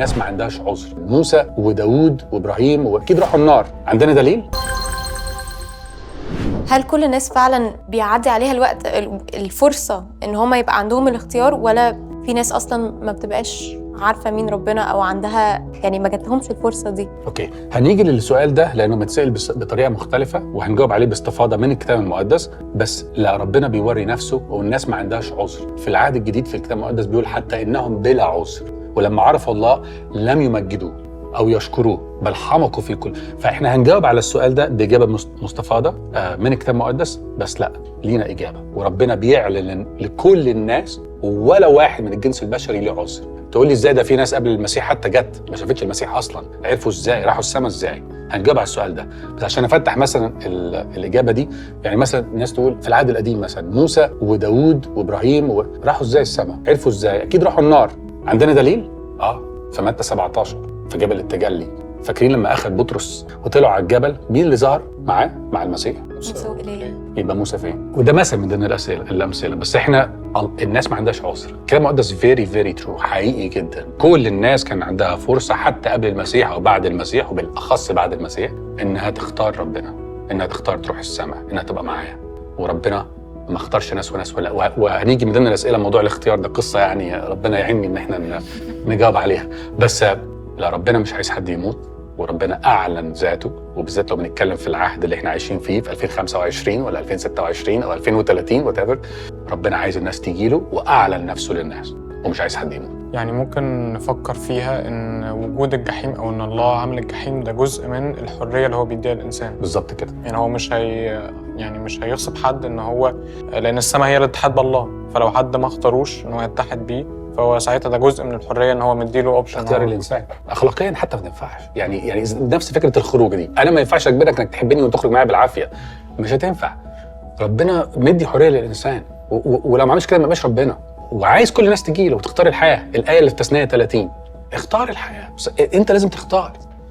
الناس ما عندهاش عذر. موسى وداود وابراهيم واكيد راحوا النار، عندنا دليل؟ هل كل الناس فعلا بيعدي عليها الوقت الفرصة ان هم يبقى عندهم الاختيار، ولا في ناس اصلا ما بتبقاش عارفة مين ربنا او عندها يعني ما جاتهمش الفرصة دي؟ اوكي، هنيجي للسؤال ده لانه متسأل بطريقة مختلفة وهنجاوب عليه باستفاضة من الكتاب المقدس. بس لا، ربنا بيوري نفسه والناس ما عندهاش عذر. في العهد الجديد في الكتاب المقدس بيقول حتى انهم بلا عذر، ولما عرفوا الله لم يمجدوه او يشكروه بل حمقوا في كل. فاحنا هنجاوب على السؤال ده باجابه مستفاضه من الكتاب المقدس، بس لا، لينا اجابه، وربنا بيعلن لكل الناس ولا واحد من الجنس البشري له عذر. تقول لي ازاي؟ ده في ناس قبل المسيح حتى جت ما شافتش المسيح اصلا، عرفوا ازاي؟ راحوا السماء ازاي؟ هنجاوب على السؤال ده. بس عشان افتح مثلا الاجابه دي، يعني مثلا الناس تقول في العهد القديم مثلا موسى وداود وابراهيم راحوا ازاي السماء؟ عرفوا ازاي؟ اكيد راحوا النار، عندنا دليل؟ في متى 17 في جبل التجلي. فاكرين لما اخذ بطرس وطلعوا على الجبل، مين اللي ظهر معاه مع المسيح؟ موسى. يبقى موسى فين؟ وده مثل من ضمن الامثله. بس احنا الناس ما عندهاش عذر. الكلام المقدس فيري ترو، حقيقي جدا. كل الناس كان عندها فرصه حتى قبل المسيح او بعد المسيح، وبالاخص بعد المسيح، انها تختار ربنا، انها تختار تروح السماء، انها تبقى معاه. وربنا ما اختارش ناس وناس وهنيجي من ضمن الاسئله موضوع الاختيار ده قصه يعني ربنا يعيني ان احنا نجاوب عليها. بس لا، ربنا مش عايز حد يموت، وربنا اعلن ذاته، وبالذات لو بنتكلم في العهد اللي احنا عايشين فيه في 2025 ولا 2026 او 2030 whatever. ربنا عايز الناس تيجي له واعلن نفسه للناس، ومش عايز حد يموت. يعني ممكن نفكر فيها ان وجود الجحيم او ان الله عامل الجحيم ده جزء من الحريه اللي هو بيديها الانسان. بالظبط كده. يعني هو مش هيغصب حد ان هو، لان السماء هي الاتحاد بالله، فلو حد ما اختاروش ان هو يتحد بيه فهو ساعتها ده جزء من الحريه ان هو مديله اوبشن. اختيار الانسان اخلاقيا حتى ما تنفعش، يعني نفس فكره الخروج دي. انا ما ينفعش اجبرك انك تحبني وتخرج معايا بالعافيه، مش هتنفع. ربنا مدي حريه للانسان، ولو ما عملش كده ما يبقاش ربنا. وعايز كل الناس تجي له وتختار الحياه. الايه اللي في تثنيه 30، اختار الحياه، بس انت لازم تختار.